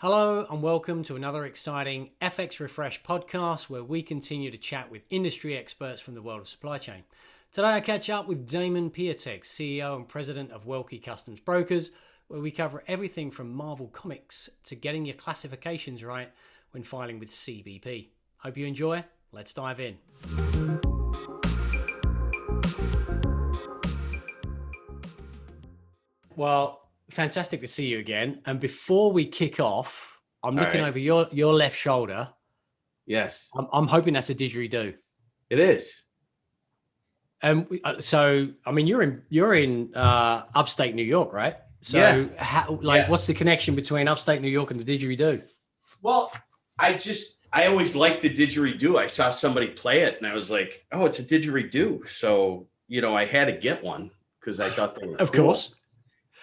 Hello and welcome to another exciting FX ReFreshed podcast where we continue to chat with industry experts from the world of supply chain. Today I catch up with Damon Piatek, CEO and President of Welke Customs Brokers, where we cover everything from Marvel Comics to getting your classifications right when filing with CBP. Hope you enjoy. Let's dive in. Well, fantastic to see you again. And before we kick off, I'm looking over your left shoulder. Yes. I'm hoping that's a didgeridoo. It is. So, I mean, you're in upstate New York, right? So, yeah. What's the connection between upstate New York and the didgeridoo? Well, I always liked the didgeridoo. I saw somebody play it, and I was like, "Oh, it's a didgeridoo." So, I had to get one because I thought they were of cool. course.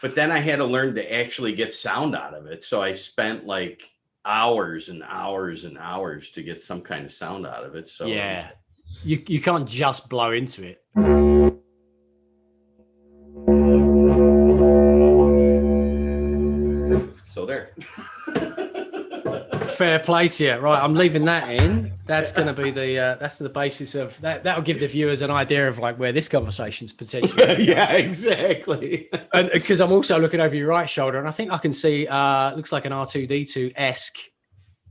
But then I had to learn to actually get sound out of it. So I spent like hours and hours and hours to get some kind of sound out of it. So yeah, you can't just blow into it. So there. Fair play to you. Right, I'm leaving that in. That's going to be that's the basis of that. That'll give the viewers an idea of like where this conversation's potentially. Yeah, exactly. And because I'm also looking over your right shoulder, and I think I can see looks like an R2D2-esque.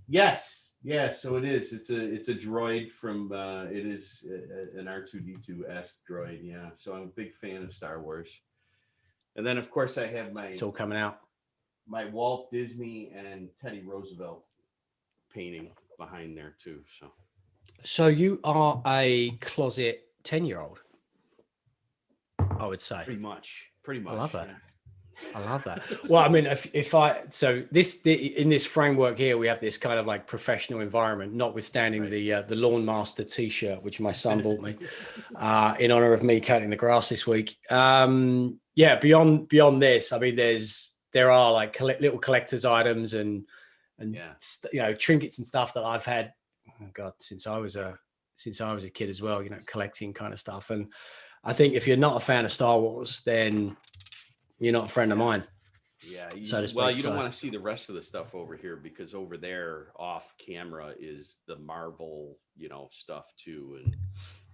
Yes, yeah. So it is. It's a droid from. It is an R2D2-esque droid. Yeah. So I'm a big fan of Star Wars. And then of course I have It's all coming out. My Walt Disney and Teddy Roosevelt painting behind there too. So you are a closet 10-year-old, I would say. Pretty much. I love that. Yeah. I love that. Well, I mean, in this framework here, we have this kind of like professional environment, notwithstanding the Lawn Master T-shirt, which my son bought me in honor of me cutting the grass this week. Beyond this, I mean, there are like little collector's items and trinkets and stuff that I've had, since I was a kid as well, collecting kind of stuff. And I think if you're not a fan of Star Wars, then you're not a friend of mine. Yeah. You don't want to see the rest of the stuff over here, because over there off camera is the Marvel, stuff too. And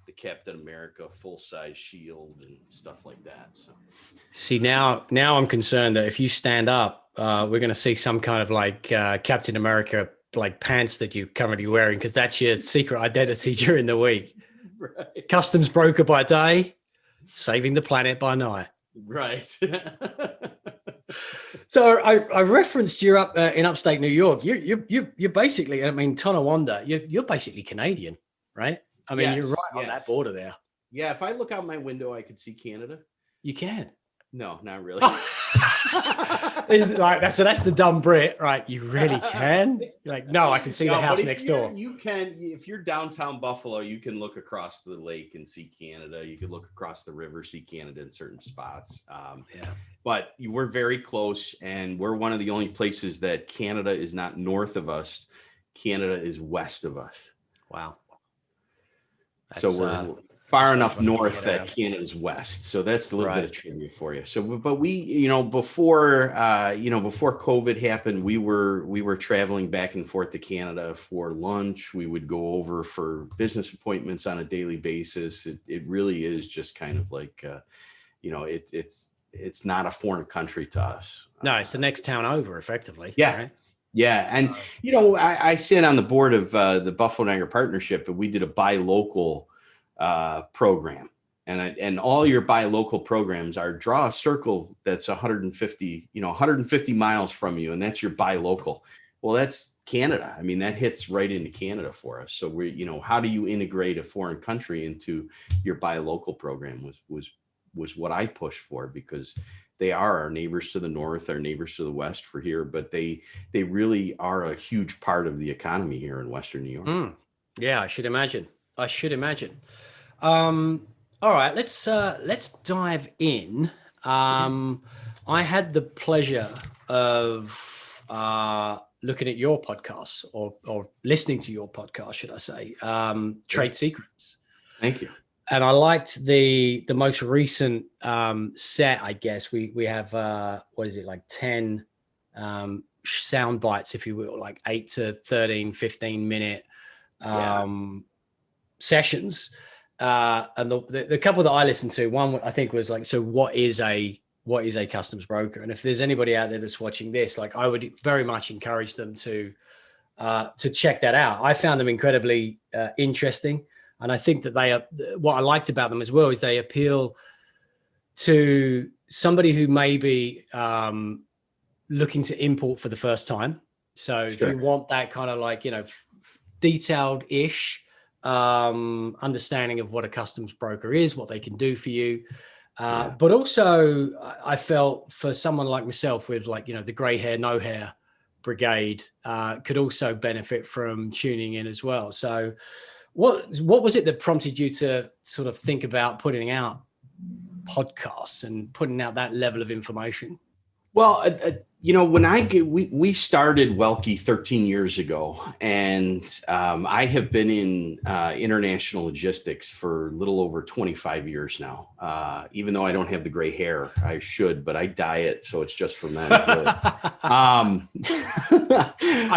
the Captain America full-size shield and stuff like that. So see, now I'm concerned that if you stand up, we're going to see some kind of like Captain America like pants that you're currently wearing, because that's your secret identity during the week. Right. Customs broker by day, saving the planet by night. Right. So I referenced you're up in upstate New York. You're basically, I mean, Tonawanda, you're basically Canadian, right? I mean, you're right on that border there. Yeah, if I look out my window, I could see Canada. You can. No, not really. That's the dumb Brit, right? You really can? You're like, no, I can see the house next door. You can, if you're downtown Buffalo, you can look across the lake and see Canada. You could look across the river, see Canada in certain spots. But we're very close, and we're one of the only places that Canada is not north of us. Canada is west of us. Wow. So we're far enough north that Canada's west. So that's a little bit of trivia for you. So, but we, before COVID happened, we were traveling back and forth to Canada for lunch. We would go over for business appointments on a daily basis. It really is just kind of like, it's not a foreign country to us. No, it's the next town over, effectively. Yeah. Right? Yeah. And, I sit on the board of the Buffalo Niagara Partnership, but we did a buy local program. And all your buy local programs are draw a circle that's 150 miles from you. And that's your buy local. Well, that's Canada. I mean, that hits right into Canada for us. So how do you integrate a foreign country into your buy local program was what I pushed for, because they are our neighbors to the north, our neighbors to the west for here, but they really are a huge part of the economy here in Western New York. Yeah, I should imagine. All right, let's dive in. I had the pleasure of looking at your podcast or listening to your podcast, should I say, Trade Secrets. Thank you. And I liked the most recent set, I guess. We have, what is it, like 10 sound bites, if you will, like 8 to 13, 15 minute sessions. And the couple that I listened to, one I think was like, so what is a customs broker? And if there's anybody out there that's watching this, like I would very much encourage them to check that out. I found them incredibly interesting. And I think that what I liked about them as well is they appeal to somebody who may be looking to import for the first time. So if you want that kind of like, detailed-ish understanding of what a customs broker is, what they can do for you. But also I felt for someone like myself with like, the gray hair, no hair brigade could also benefit from tuning in as well. So what was it that prompted you to sort of think about putting out podcasts and putting out that level of information? Well, when we started Welke 13 years ago, and I have been in international logistics for a little over 25 years now. Even though I don't have the gray hair, I should, but I dye it, so it's just for men. I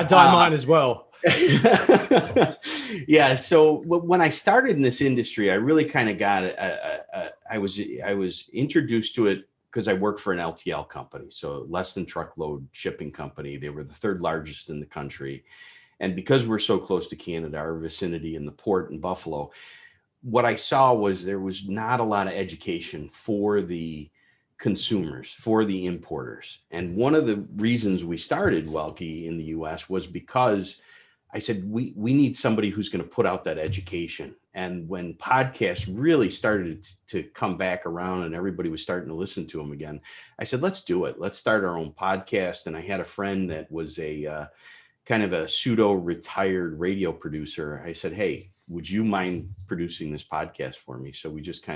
dye mine as well. Yeah. So when I started in this industry, I really kind of got I was introduced to it because I work for an LTL company, so less than truckload shipping company. They were the third largest in the country. And because we're so close to Canada, our vicinity in the port in Buffalo, what I saw was there was not a lot of education for the consumers, for the importers. And one of the reasons we started Welke in the US was because I said, we need somebody who's going to put out that education. And when podcasts really started to come back around and everybody was starting to listen to them again, I said, let's do it. Let's start our own podcast. And I had a friend that was a kind of a pseudo retired radio producer. I said, hey, would you mind producing this podcast for me? So we just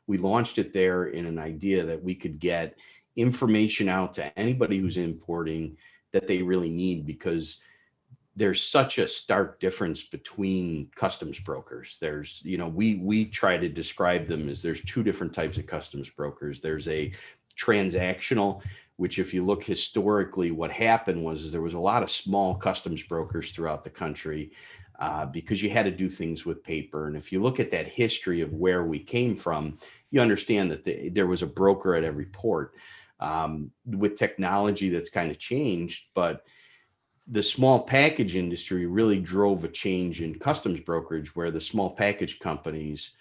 we launched it there in an idea that we could get information out to anybody who's importing that they really need, because there's such a stark difference between customs brokers. There's, we try to describe them as there's two different types of customs brokers. There's a transactional, which if you look historically, what happened was there was a lot of small customs brokers throughout the country because you had to do things with paper. And if you look at that history of where we came from, you understand that there was a broker at every port. With technology, that's kind of changed, but the small package industry really drove a change in customs brokerage, where the small package companies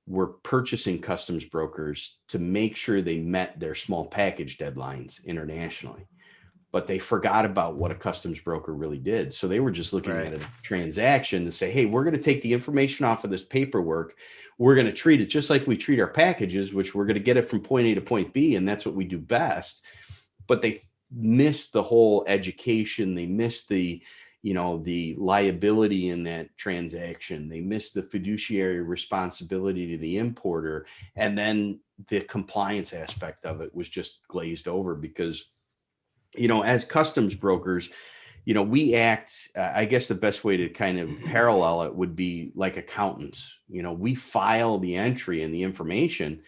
were purchasing customs brokers to make sure they met their small package deadlines internationally. But they forgot about what a customs broker really did. So they were just looking at a transaction to say, hey, we're going to take the information off of this paperwork. We're going to treat it just like we treat our packages, which we're going to get it from point A to point B. And that's what we do best. But they missed the whole education. They missed the liability in that transaction. They missed the fiduciary responsibility to the importer. And then the compliance aspect of it was just glazed over because, as customs brokers, we act, I guess the best way to kind of parallel it would be like accountants. We file the entry and the information,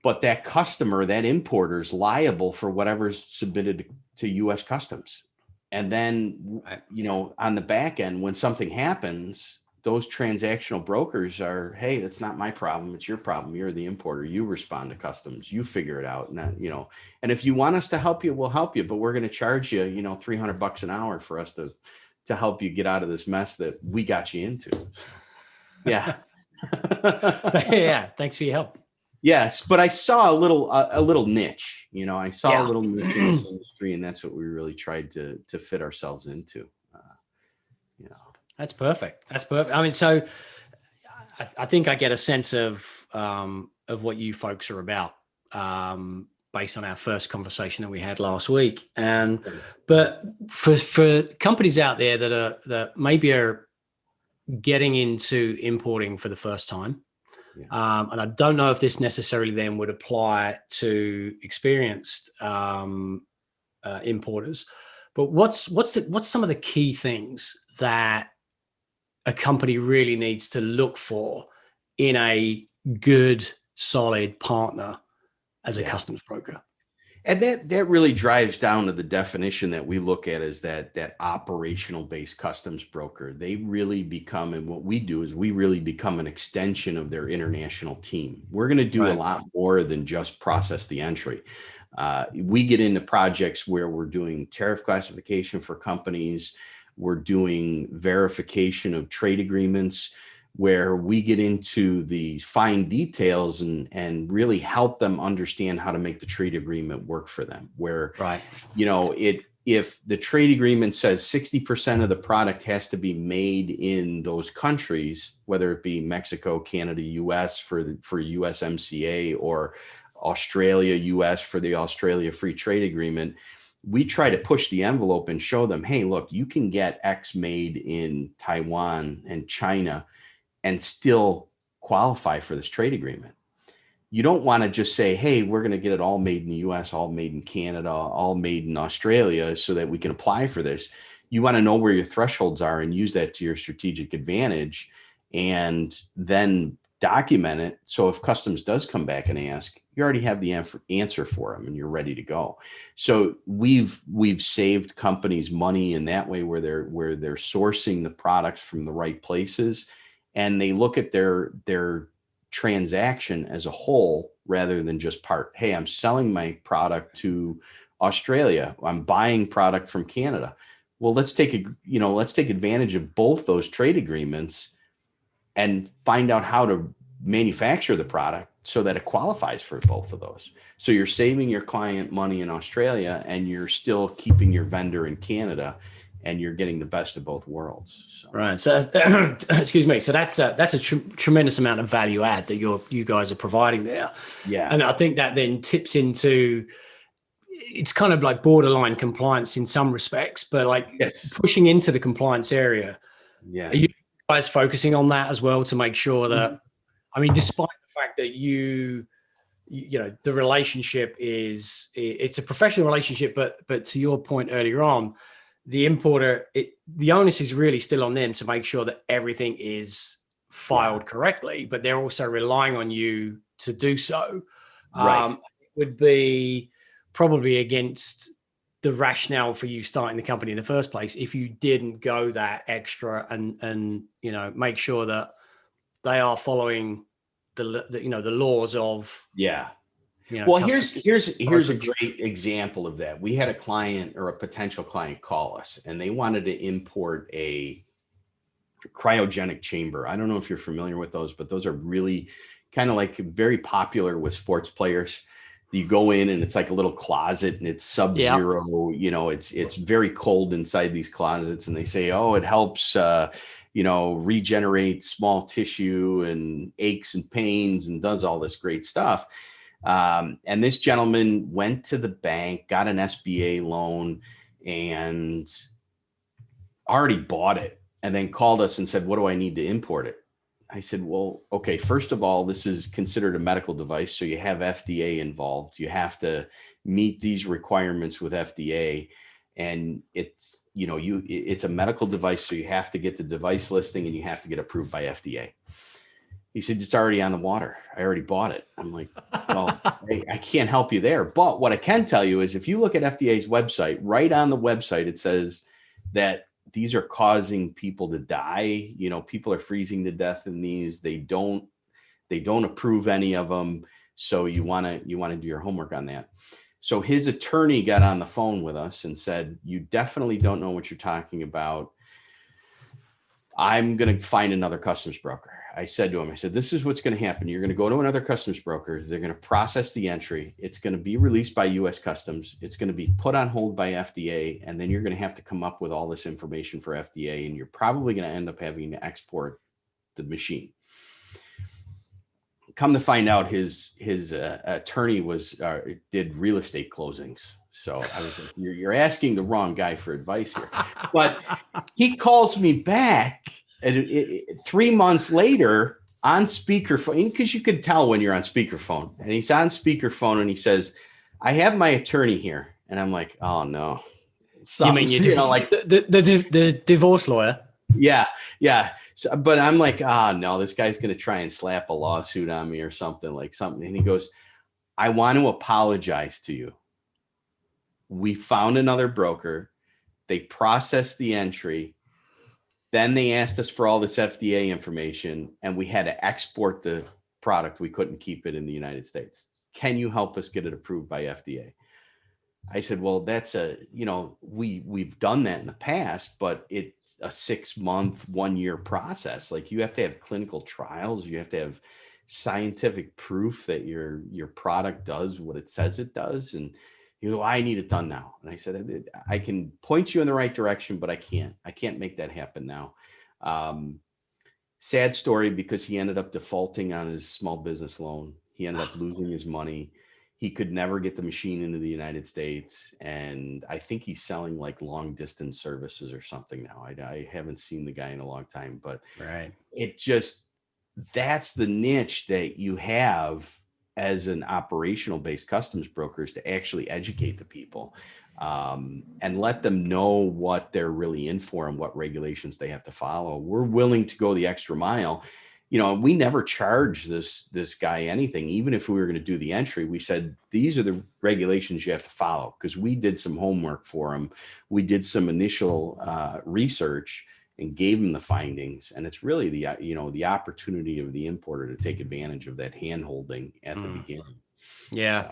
but that customer, that importer, is liable for whatever's submitted to U.S. Customs. And then, on the back end, when something happens, those transactional brokers are, hey, that's not my problem. It's your problem. You're the importer. You respond to customs. You figure it out. And and if you want us to help you, we'll help you. But we're going to charge you, $300 an hour for us to help you get out of this mess that we got you into. Yeah. Yeah. Thanks for your help. Yes, but I saw a little niche. I saw a little niche in this industry, and that's what we really tried to fit ourselves into. That's perfect. That's perfect. I mean, so I think I get a sense of what you folks are about based on our first conversation that we had last week. But for companies out there that maybe are getting into importing for the first time. And I don't know if this necessarily then would apply to experienced importers, but what's some of the key things that a company really needs to look for in a good, solid partner as a customs broker? And that really drives down to the definition that we look at as that operational based customs broker. They really become, and what we do is we really become an extension of their international team. We're going to do a lot more than just process the entry. We get into projects where we're doing tariff classification for companies. We're doing verification of trade agreements, where we get into the fine details and really help them understand how to make the trade agreement work for them. Where, if the trade agreement says 60% of the product has to be made in those countries, whether it be Mexico, Canada, US for USMCA, or Australia, US for the Australia Free Trade Agreement, we try to push the envelope and show them, hey, look, you can get X made in Taiwan and China and still qualify for this trade agreement. You don't want to just say, hey, we're going to get it all made in the US, all made in Canada, all made in Australia so that we can apply for this. You want to know where your thresholds are and use that to your strategic advantage, and then document it. So if customs does come back and ask, you already have the answer for them and you're ready to go. So we've saved companies money in that way, where they're sourcing the products from the right places, and they look at their transaction as a whole rather than just part. Hey, I'm selling my product to Australia. I'm buying product from Canada. Well, let's take advantage of both those trade agreements and find out how to manufacture the product so that it qualifies for both of those. So you're saving your client money in Australia and you're still keeping your vendor in Canada, and you're getting the best of both worlds. So. Right. So, excuse me. So that's a tremendous amount of value add that you guys are providing there. Yeah. And I think that then tips into, it's kind of like borderline compliance in some respects, but like pushing into the compliance area. Yeah. Are you guys focusing on that as well to make sure that, I mean, despite the fact that the relationship it's a professional relationship, but to your point earlier on, the importer, the onus is really still on them to make sure that everything is filed correctly, but they're also relying on you to do so. Right. It would be probably against the rationale for you starting the company in the first place if you didn't go that extra and make sure that they are following the laws of Well, here's a great example of that. We had a client or a potential client call us, and they wanted to import a cryogenic chamber. I don't know if you're familiar with those, but those are really kind of like very popular with sports players. You go in and it's like a little closet and it's sub-zero, it's very cold inside these closets, and they say, oh, it helps, regenerate small tissue and aches and pains and does all this great stuff. And this gentleman went to the bank, got an SBA loan, and already bought it, and then called us and said, what do I need to import it? I said, well, okay, first of all, this is considered a medical device, so you have FDA involved. You have to meet these requirements with FDA, and it's a medical device, so you have to get the device listing and you have to get approved by FDA. He said, it's already on the water. I already bought it. I'm like, well, I can't help you there. But what I can tell you is if you look at FDA's website, right on the website, it says that these are causing people to die. People are freezing to death in these. They don't approve any of them. So you want to do your homework on that. So his attorney got on the phone with us and said, you definitely don't know what you're talking about. I'm going to find another customs broker. I said to him, this is what's going to happen. You're going to go to another customs broker. They're going to process the entry. It's going to be released by U.S. Customs. It's going to be put on hold by FDA. And then you're going to have to come up with all this information for FDA. And you're probably going to end up having to export the machine. Come to find out, his attorney did real estate closings. So I was like, you're asking the wrong guy for advice here. But he calls me back 3 months later on speakerphone, because you could tell when you're on speakerphone. And he's on speakerphone and he says, I have my attorney here. And I'm like, oh no. You mean like the divorce lawyer? Yeah. So, but I'm like, no, this guy's going to try and slap a lawsuit on me or something. And he goes, I want to apologize to you. We found another broker. They processed the entry. Then they asked us for all this FDA information, and we had to export the product. We couldn't keep it in the United States. Can you help us get it approved by FDA? I said, well, that's we've done that in the past, but it's a 6-month, 1-year process. Like, you have to have clinical trials. You have to have scientific proof that your product does what it says it does. And I need it done now. And I said, I can point you in the right direction, but I can't make that happen now. Sad story, because he ended up defaulting on his small business loan. He ended up losing his money. He could never get the machine into the United States. And I think he's selling like long distance services or something now. I haven't seen the guy in a long time, but right. That's the niche that you have as an operational based customs broker, is to actually educate the people and let them know what they're really in for and what regulations they have to follow. We're willing to go the extra mile. We never charge this guy anything. Even if we were going to do the entry, we said, these are the regulations you have to follow, because we did some homework for him. We did some initial research and gave him the findings. And it's really the opportunity of the importer to take advantage of that hand holding at the beginning. Yeah.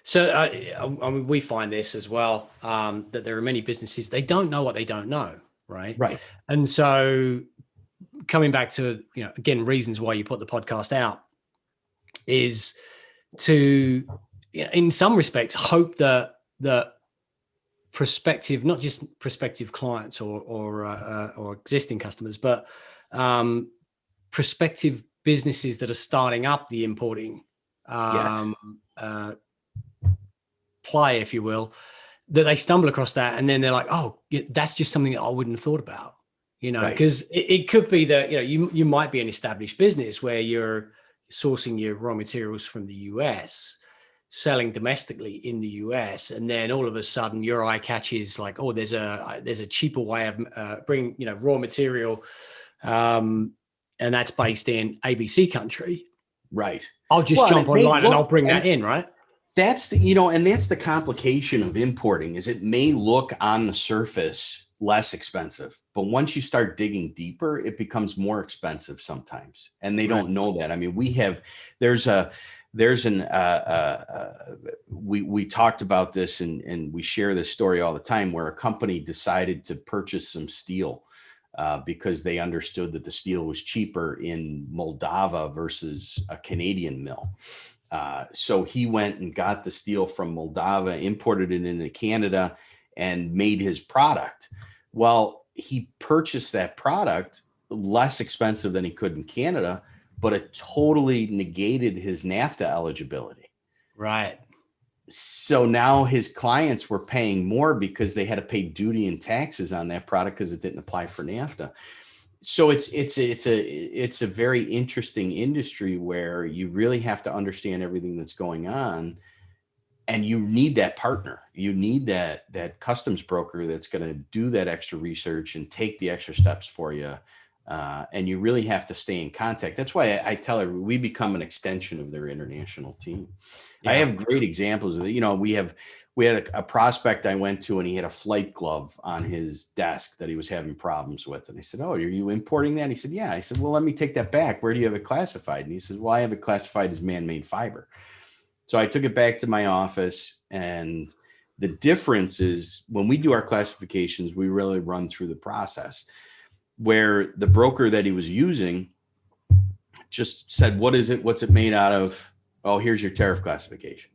So I mean, we find this as well, that there are many businesses, they don't know what they don't know. Right. Right. And so coming back to, again, reasons why you put the podcast out is to, in some respects, hope that prospective, not just prospective clients or existing customers, but prospective businesses that are starting up the importing play, if you will, that they stumble across that, and then they're like, oh, that's just something that I wouldn't have thought about, because it could be that, you might be an established business where you're sourcing your raw materials from the US, selling domestically in the US, and then all of a sudden your eye catches like, oh, there's a cheaper way of bringing raw material, and that's based in ABC country. Right. I'll just jump online and I'll bring that in, right? That's and that's the complication of importing, is it may look on the surface less expensive, but once you start digging deeper, it becomes more expensive sometimes, and they don't know that. I mean, we talked about this, and we share this story all the time, where a company decided to purchase some steel because they understood that the steel was cheaper in Moldova versus a Canadian mill. So he went and got the steel from Moldova, imported it into Canada, and made his product. Well, he purchased that product less expensive than he could in Canada, but it totally negated his NAFTA eligibility. Right. So now his clients were paying more because they had to pay duty and taxes on that product because it didn't apply for NAFTA. So it's a very interesting industry where you really have to understand everything that's going on, and you need that partner. You need that customs broker that's going to do that extra research and take the extra steps for you. And you really have to stay in contact. That's why I tell everyone, we become an extension of their international team. Yeah. I have great examples of it. We had a prospect I went to, and he had a flight glove on his desk that he was having problems with. And I said, oh, are you importing that? He said, yeah. I said, well, let me take that back. Where do you have it classified? And he says, well, I have it classified as man-made fiber. So I took it back to my office, and the difference is when we do our classifications, we really run through the process, where the broker that he was using just said, what is it? What's it made out of? Oh, here's your tariff classification.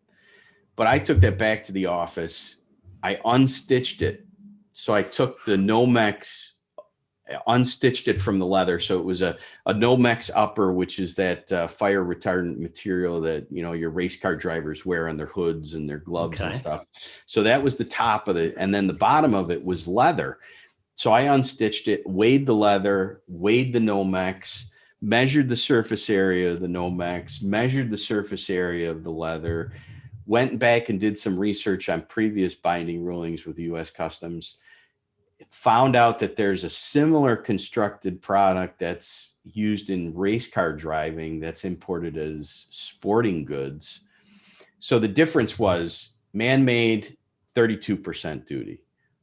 But I took that back to the office. I unstitched it. So I took the Nomex, unstitched it from the leather. So it was a Nomex upper, which is that fire retardant material that, your race car drivers wear on their hoods and their gloves and stuff. So that was the top of it. And then the bottom of it was leather. So I unstitched it, weighed the leather, weighed the Nomex, measured the surface area of the Nomex, measured the surface area of the leather, went back and did some research on previous binding rulings with U.S. Customs, found out that there's a similar constructed product that's used in race car driving that's imported as sporting goods. So the difference was man-made 32% duty.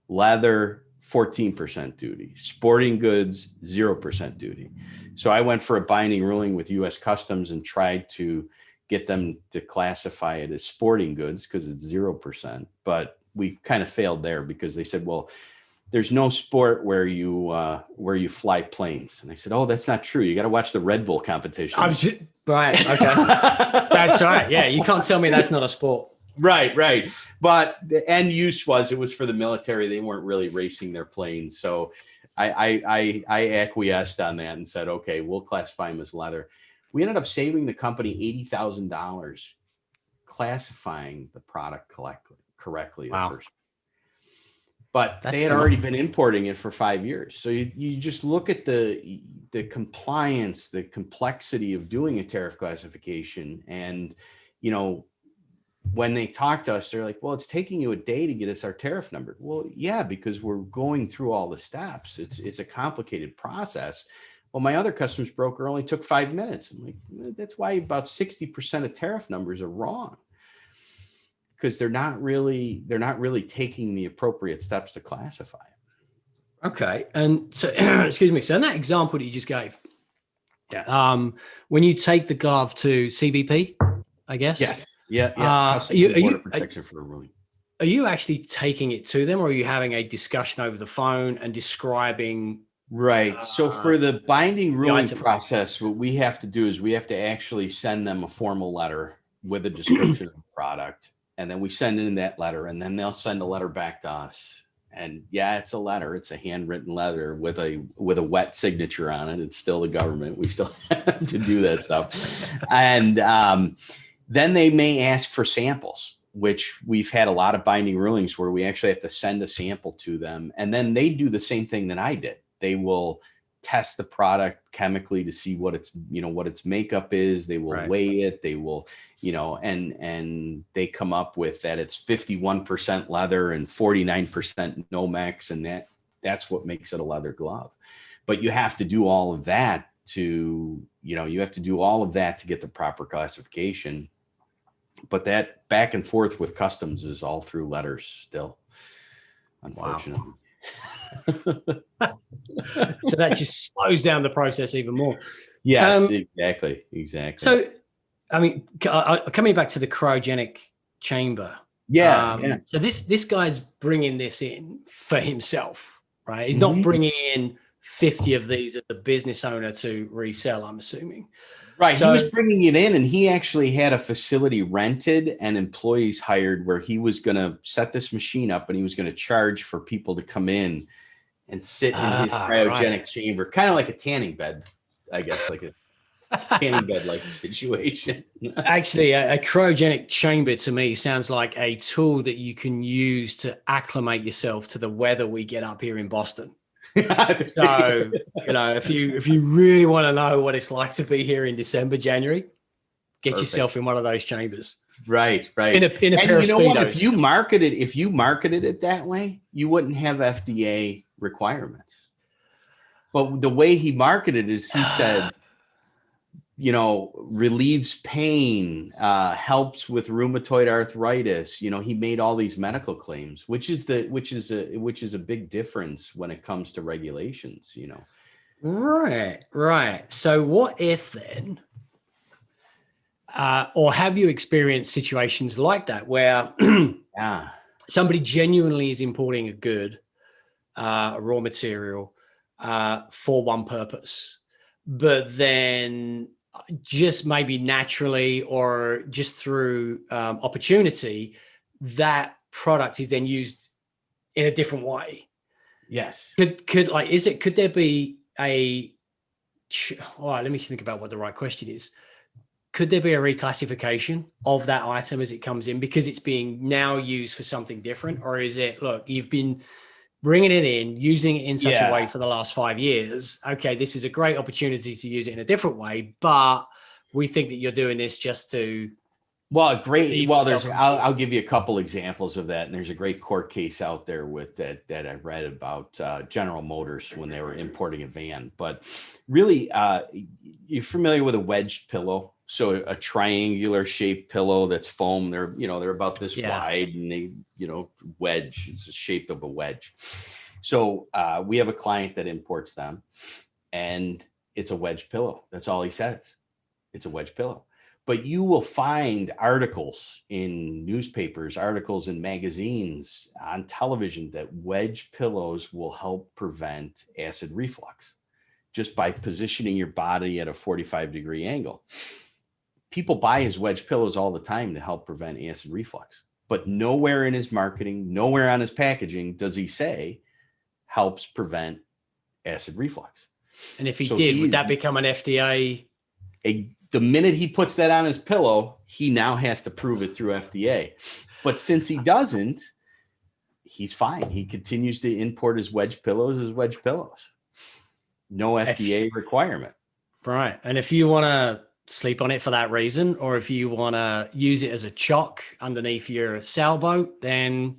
Leather, 14% duty. Sporting goods, 0% duty. So I went for a binding ruling with U.S. Customs and tried to get them to classify it as sporting goods because it's 0%. But we kind of failed there because they said, well, there's no sport where you fly planes. And I said, oh, that's not true. You got to watch the Red Bull competition. Right. Okay. That's right. Yeah. You can't tell me that's not a sport. Right. But the end use it was for the military. They weren't really racing their planes. So I acquiesced on that and said, okay, we'll classify them as leather. We ended up saving the company $80,000 classifying the product correctly. Wow. The first. But they had already been importing it for 5 years. So you just look at the compliance, the complexity of doing a tariff classification. And, when they talk to us, they're like, well, it's taking you a day to get us our tariff number. Well, yeah, because we're going through all the steps. It's a complicated process. Well, my other customs broker only took 5 minutes. I'm like, that's why about 60% of tariff numbers are wrong. Because they're not really taking the appropriate steps to classify it. Okay. And so, excuse me. So in that example that you just gave, when you take the glove to CBP, I guess. Yes. Yeah. Border protection for a ruling. Are you actually taking it to them, or are you having a discussion over the phone and describing? Right. So for the binding ruling process, what we have to do is we have to actually send them a formal letter with a description of the product. And then we send in that letter, and then they'll send a letter back to us. And yeah, it's a letter. It's a handwritten letter with a wet signature on it. It's still the government. We still have to do that stuff. And then they may ask for samples, which we've had a lot of binding rulings where we actually have to send a sample to them. And then they do the same thing that I did. They will test the product chemically to see what its makeup is. They will weigh it. They will, and they come up with that it's 51% leather and 49% Nomex, and that's what makes it a leather glove. But you have to do all of that to get the proper classification. But that back and forth with customs is all through letters still, unfortunately. Wow. So that just slows down the process even more. Yes, exactly. So, I mean, coming back to the cryogenic chamber. Yeah. So this guy's bringing this in for himself, right? He's not bringing in 50 of these as a business owner to resell, I'm assuming. Right. So, he was bringing it in, and he actually had a facility rented and employees hired where he was going to set this machine up, and he was going to charge for people to come in and sit in his cryogenic chamber, kind of like a tanning bed, I guess, like a tanning bed like situation. Actually, a cryogenic chamber to me sounds like a tool that you can use to acclimate yourself to the weather we get up here in Boston. So, if you really want to know what it's like to be here in December, January, get yourself in one of those chambers. Right. In a pair of Speedos. What? If you marketed it that way, you wouldn't have FDA requirements. But the way he marketed it is he said, relieves pain, helps with rheumatoid arthritis. He made all these medical claims, which is a big difference when it comes to regulations, Right. So what if then, or have you experienced situations like that where somebody genuinely is importing a good, a raw material, for one purpose, but then just maybe naturally or just through opportunity, that product is then used in a different way? Yes. Could there be let me think about what the right question is. Could there be a reclassification of that item as it comes in because it's being now used for something different? Or is it, look, you've been bringing it in, using it in such a way for the last 5 years. Okay, this is a great opportunity to use it in a different way, but we think that you're doing this just to. Well, great. Well, I'll give you a couple examples of that. And there's a great court case out there with that I read about General Motors when they were importing a van. But really, you're familiar with a wedged pillow So a triangular shaped pillow that's foam. They're about this wide, and they, wedge. It's the shape of a wedge. So we have a client that imports them, and it's a wedge pillow. That's all he says. It's a wedge pillow. But you will find articles in newspapers, articles in magazines, on television, that wedge pillows will help prevent acid reflux just by positioning your body at a 45-degree angle. People buy his wedge pillows all the time to help prevent acid reflux, but nowhere in his marketing, nowhere on his packaging does he say helps prevent acid reflux. And if he did, would that become an FDA? The minute he puts that on his pillow, he now has to prove it through FDA. But since he doesn't, he's fine. He continues to import his wedge pillows as wedge pillows. No FDA requirement. Right. And if you want to sleep on it for that reason, or if you want to use it as a chock underneath your sailboat, then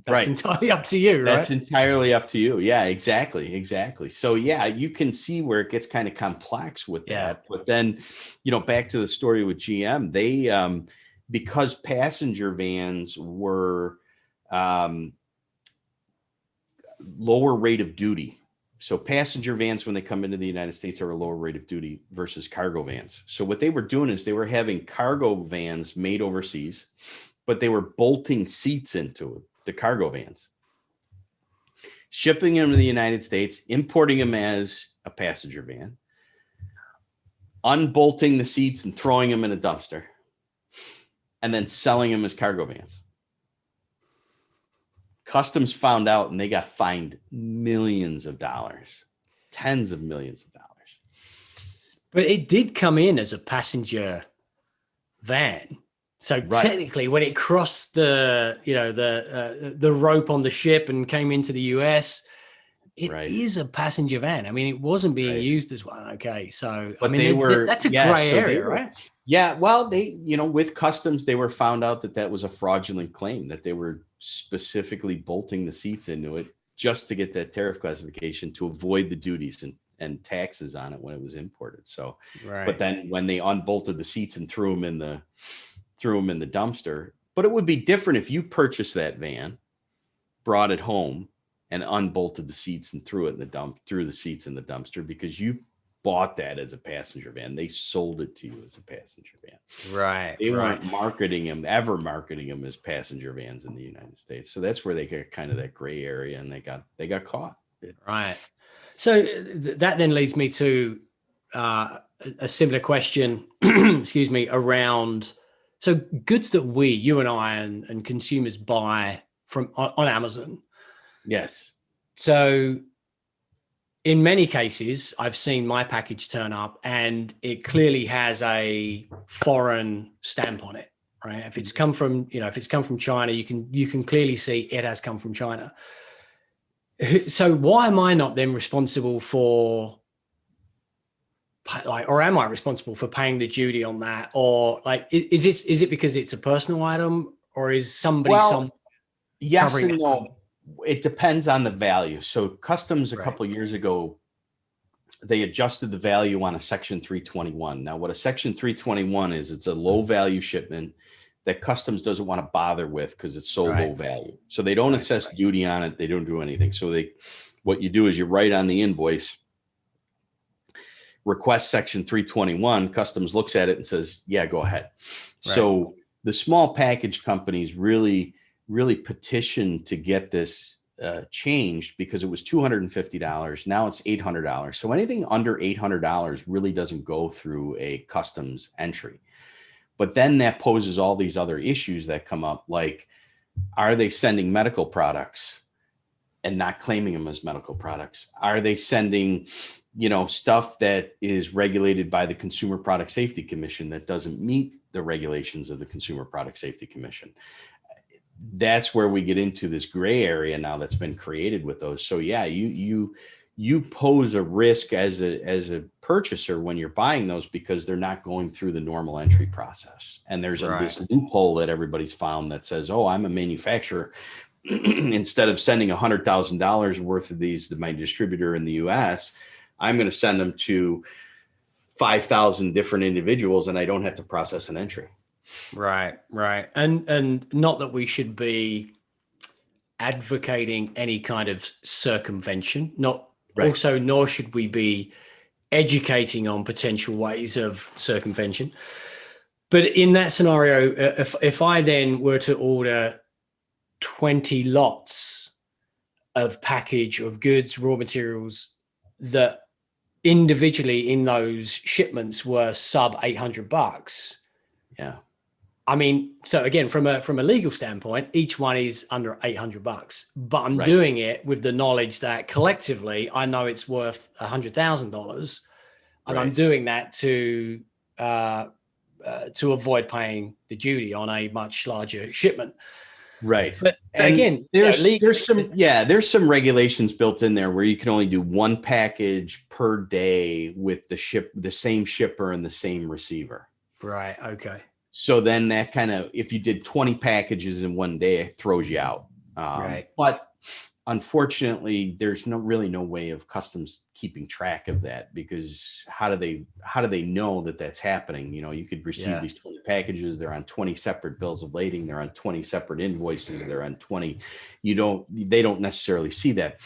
that's entirely up to you, right? That's entirely up to you. Yeah, exactly. So yeah, you can see where it gets kind of complex with that. But then, back to the story with GM, they, because passenger vans were lower rate of duty. So passenger vans, when they come into the United States, are a lower rate of duty versus cargo vans. So what they were doing is they were having cargo vans made overseas, but they were bolting seats into the cargo vans, shipping them to the United States, importing them as a passenger van, unbolting the seats and throwing them in a dumpster, and then selling them as cargo vans. Customs found out, and they got fined millions of dollars, tens of millions of dollars. But it did come in as a passenger van. So technically, when it crossed the rope on the ship and came into the US, it is a passenger van. I mean, it wasn't being used as one. Okay, so but that's a gray area, right? Yeah. Well, they, with customs, they were found out that was a fraudulent claim, that they were specifically bolting the seats into it just to get that tariff classification to avoid the duties and taxes on it when it was imported. So, but then when they unbolted the seats and threw them in the dumpster. But it would be different if you purchased that van, brought it home, and unbolted the seats and threw the seats in the dumpster, because you bought that as a passenger van. They sold it to you as a passenger van. Right. They weren't marketing them as passenger vans in the United States. So that's where they got kind of that gray area, and they got caught. Right. So that then leads me to a similar question, excuse me, around, so goods that you and I and consumers buy on Amazon. Yes. So in many cases, I've seen my package turn up and it clearly has a foreign stamp on it, right? If it's come from China, you can clearly see it has come from China. So why am I not then responsible for, or am I responsible for paying the duty on that? Or is it because it's a personal item, or is somebody yes and no. It depends on the value. So customs a couple of years ago, they adjusted the value on a Section 321. Now, what a Section 321 is, it's a low value shipment that customs doesn't want to bother with because it's so low value. So they don't assess duty on it. They don't do anything. So what you do is you write on the invoice, request Section 321. Customs looks at it and says, yeah, go ahead. Right. So the small package companies really petitioned to get this changed, because it was $250. Now it's $800. So anything under $800 really doesn't go through a customs entry. But then that poses all these other issues that come up, like, are they sending medical products and not claiming them as medical products? Are they sending, stuff that is regulated by the Consumer Product Safety Commission that doesn't meet the regulations of the Consumer Product Safety Commission? That's where we get into this gray area now that's been created with those. So yeah, you pose a risk as a purchaser when you're buying those, because they're not going through the normal entry process. And there's this loophole that everybody's found that says, oh, I'm a manufacturer. Instead of sending $100,000 worth of these to my distributor in the US, I'm going to send them to 5,000 different individuals and I don't have to process an entry. Right. And not that we should be advocating any kind of circumvention, nor should we be educating on potential ways of circumvention. But in that scenario, if I then were to order 20 lots of package of goods, raw materials that individually in those shipments were sub $800. Yeah. I mean, so again, from a legal standpoint, each one is under $800, but I'm doing it with the knowledge that collectively I know it's worth $100,000, and I'm doing that to avoid paying the duty on a much larger shipment. Right. But and again, there's some regulations built in there where you can only do one package per day with the same shipper and the same receiver. Right. Okay. So then that kind of, if you did 20 packages in one day, it throws you out. Right. But unfortunately, there's no way of customs keeping track of that, because how do they know that that's happening? You know, you could receive these 20 packages. They're on 20 separate bills of lading. They're on 20 separate invoices. They're on 20. They don't necessarily see that.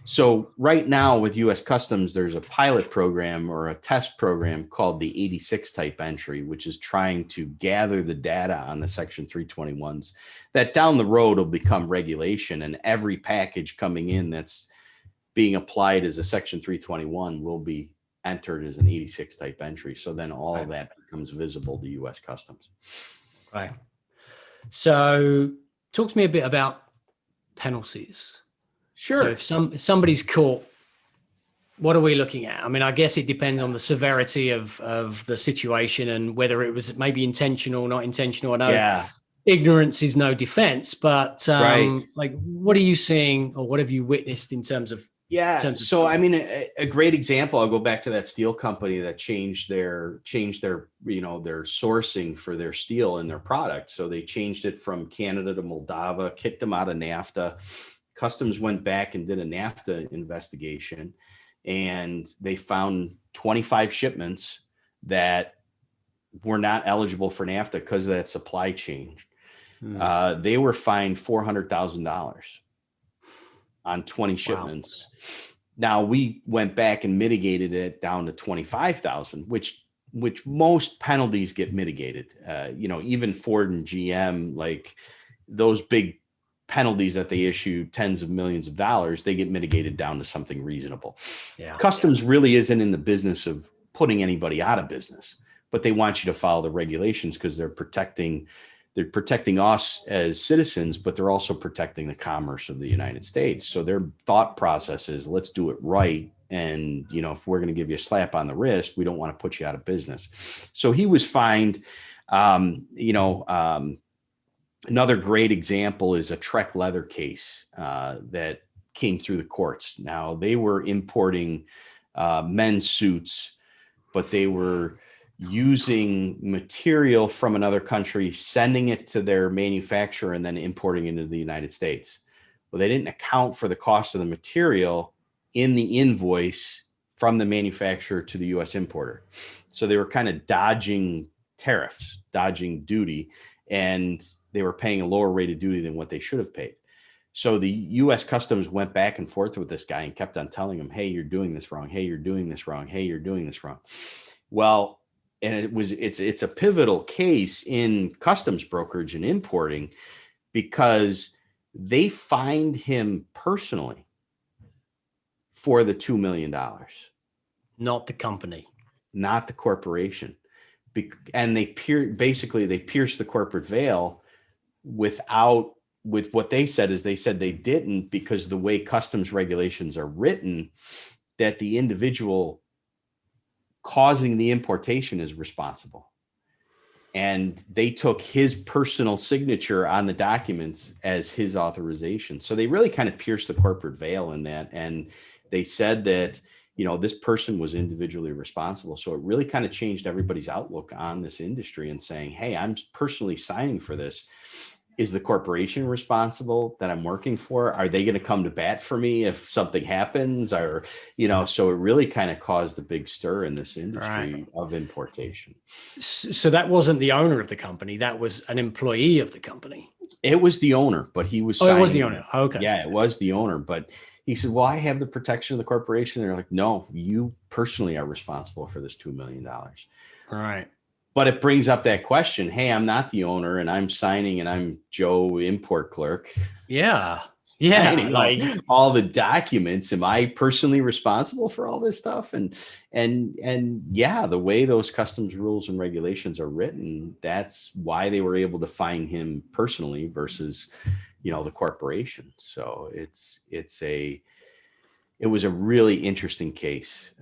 So right now with U.S. Customs, there's a pilot program or a test program called the 86 type entry, which is trying to gather the data on the Section 321s that down the road will become regulation, and every package coming in that's being applied as a Section 321 will be entered as an 86 type entry. So then all of that becomes visible to U.S. Customs. Right. So talk to me a bit about penalties. Sure. So if somebody's caught, what are we looking at? I mean, I guess it depends on the severity of the situation and whether it was maybe intentional, not intentional. I know ignorance is no defense, but like, what are you seing or what have you witnessed in terms of? So I mean, a great example, I'll go back to that steel company that changed their their sourcing for their steel and their product. So they changed it from Canada to Moldova, kicked them out of NAFTA. Customs went back and did a NAFTA investigation, and they found 25 shipments that were not eligible for NAFTA because of that supply chain. They were fined $400,000 on 20 shipments. Now we went back and mitigated it down to 25,000, which most penalties get mitigated. Even Ford and GM, like those big penalties that they issue tens of millions of dollars, they get mitigated down to something reasonable. Customs really isn't in the business of putting anybody out of business, but they want you to follow the regulations because they're protecting us as citizens, but they're also protecting the commerce of the United States. So their thought process is, let's do it right. And, if we're going to give you a slap on the wrist, we don't want to put you out of business. So he was fined. Another great example is a Trek leather case that came through the courts. Now they were importing men's suits, but they were using material from another country, sending it to their manufacturer, and then importing it into the United States. Well, they didn't account for the cost of the material in the invoice from the manufacturer to the U.S. importer. So they were kind of dodging tariffs, dodging duty, and they were paying a lower rate of duty than what they should have paid. So the U.S. Customs went back and forth with this guy and kept on telling him, hey, you're doing this wrong. Hey, you're doing this wrong. Hey, you're doing this wrong. Well, and it's a pivotal case in customs brokerage and importing, because they fined him personally for the $2 million. Not the company. Not the corporation. And they pierced the corporate veil with what they said is they said they didn't, because the way customs regulations are written, that the individual causing the importation is responsible. And they took his personal signature on the documents as his authorization. So they really kind of pierced the corporate veil in that. And they said that, this person was individually responsible. So it really kind of changed everybody's outlook on this industry and saying, hey, I'm personally signing for this. is the corporation responsible that I'm working for? Are they going to come to bat for me if something happens? Or, so it really kind of caused a big stir in this industry of importation. So that wasn't the owner of the company. That was an employee of the company. It was the owner, but he was it was the owner. Okay. Yeah, it was the owner, but he said, well, I have the protection of the corporation. And they're like, no, you personally are responsible for this $2 million. Right. But it brings up that question. Hey, I'm not the owner and I'm signing and I'm Joe import clerk. Yeah. Yeah. Like all the documents. Am I personally responsible for all this stuff? And yeah, the way those customs rules and regulations are written, that's why they were able to fine him personally versus, the corporation. So it was a really interesting case.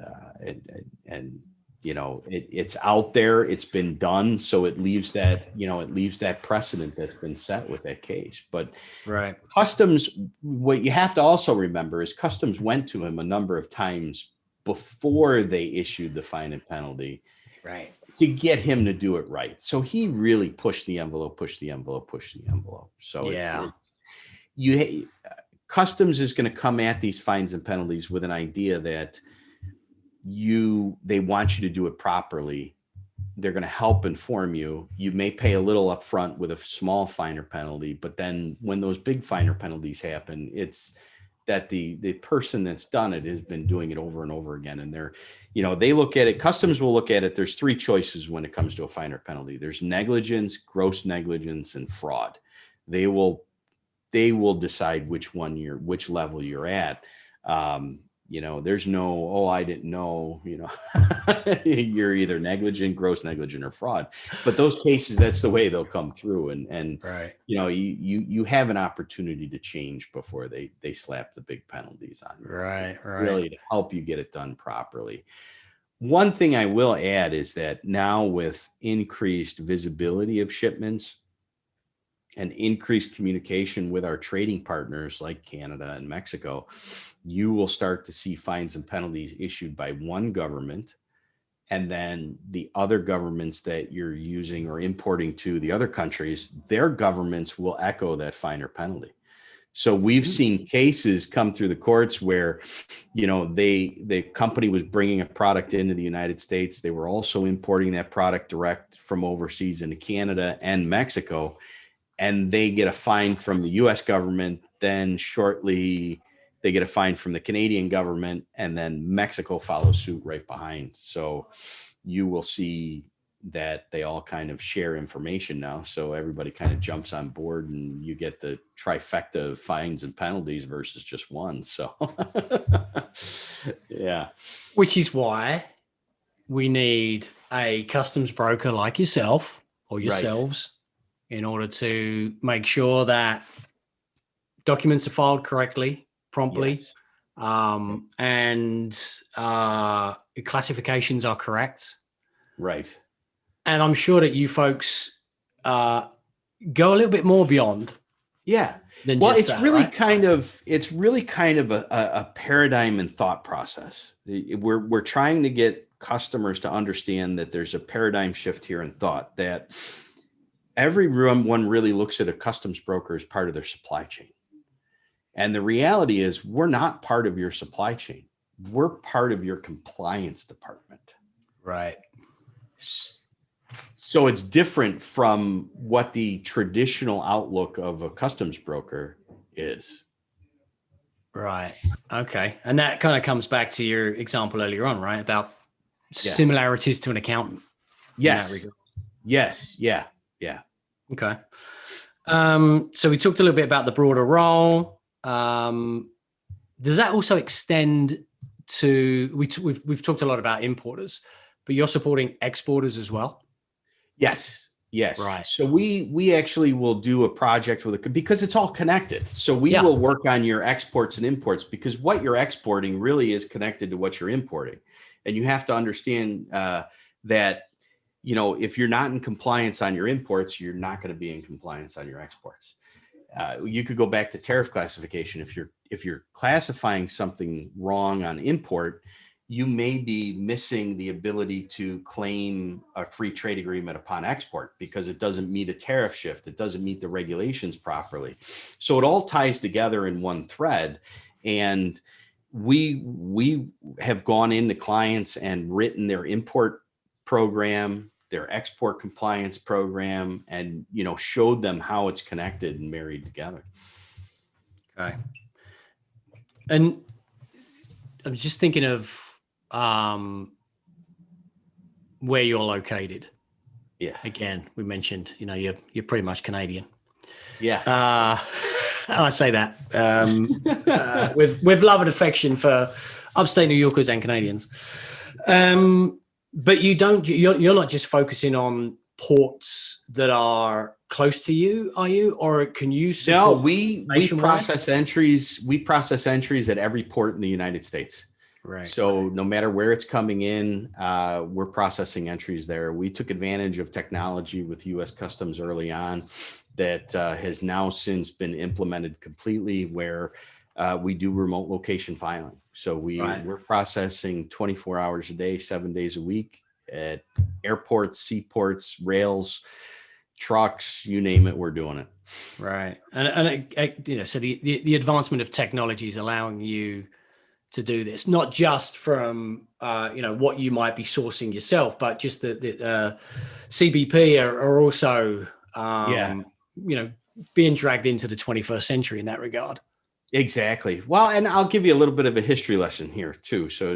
It's out there, it's been done. So it leaves that precedent that's been set with that case. But right. Customs, what you have to also remember is Customs went to him a number of times before they issued the fine and penalty, right, to get him to do it right. So he really pushed the envelope. So Customs is going to come at these fines and penalties with an idea that they want you to do it properly. They're going to help inform you. You may pay a little upfront with a small fine or penalty, but then when those big fine or penalties happen, it's that the person that's done it has been doing it over and over again. And they look at it, Customs will look at it. There's three choices when it comes to a fine or penalty. There's negligence, gross negligence, and fraud. They will decide which level you're at. There's no, I didn't know, you're either negligent, gross negligent, or fraud. But those cases, that's the way they'll come through. And right. You have an opportunity to change before they slap the big penalties on you. Right. Really to help you get it done properly. One thing I will add is that now with increased visibility of shipments and increased communication with our trading partners like Canada and Mexico, you will start to see fines and penalties issued by one government, and then the other governments that you're using or importing to the other countries, their governments will echo that fine or penalty. So we've seen cases come through the courts where, the company was bringing a product into the United States. They were also importing that product direct from overseas into Canada and Mexico, and they get a fine from the US government. Then shortly they get a fine from the Canadian government, and then Mexico follows suit right behind. So you will see that they all kind of share information now. So everybody kind of jumps on board and you get the trifecta of fines and penalties versus just one. So yeah. Which is why we need a customs broker like yourself or yourselves in order to make sure that documents are filed correctly, promptly, Yes. And classifications are correct. Right. And I'm sure that you folks go a little bit more beyond. Yeah. Well, it's really kind of a paradigm and thought process. We're trying to get customers to understand that there's a paradigm shift here in thought, that everyone really looks at a customs broker as part of their supply chain. And the reality is we're not part of your supply chain. We're part of your compliance department. Right. So it's different from what the traditional outlook of a customs broker is. Right. Okay. And that kind of comes back to your example earlier on, right? About similarities to an accountant. Yes. Yes. Yeah. Yeah. Okay. So we talked a little bit about the broader role. Does that also extend to, we've talked a lot about importers, but you're supporting exporters as well? Yes. Yes. Right. So we actually will do a project with it because it's all connected. So we will work on your exports and imports, because what you're exporting really is connected to what you're importing. And you have to understand that, if you're not in compliance on your imports, you're not going to be in compliance on your exports. You could go back to tariff classification. If you're classifying something wrong on import, you may be missing the ability to claim a free trade agreement upon export because it doesn't meet a tariff shift. It doesn't meet the regulations properly. So it all ties together in one thread. And we have gone into clients and written their import program, their export compliance program, and, you know, showed them how it's connected and married together. Okay. And I'm just thinking of where you're located. Yeah. Again, we mentioned, you know, you're pretty much Canadian. Yeah. And I say that with love and affection for upstate New Yorkers and Canadians. But you're not just focusing on ports that are close to you, are you? Or can you support? No, we process entries. We process entries at every port in the United States. Right. So no matter where it's coming in, we're processing entries there. We took advantage of technology with U.S. Customs early on that has now since been implemented completely, where we do remote location filing. So we're processing 24 hours a day, 7 days a week at airports, seaports, rails, trucks, you name it, we're doing it. Right. And you know, so the advancement of technology is allowing you to do this, not just from you know, what you might be sourcing yourself, but just the CBP are also you know, being dragged into the 21st century in that regard. Exactly. Well, and I'll give you a little bit of a history lesson here too. So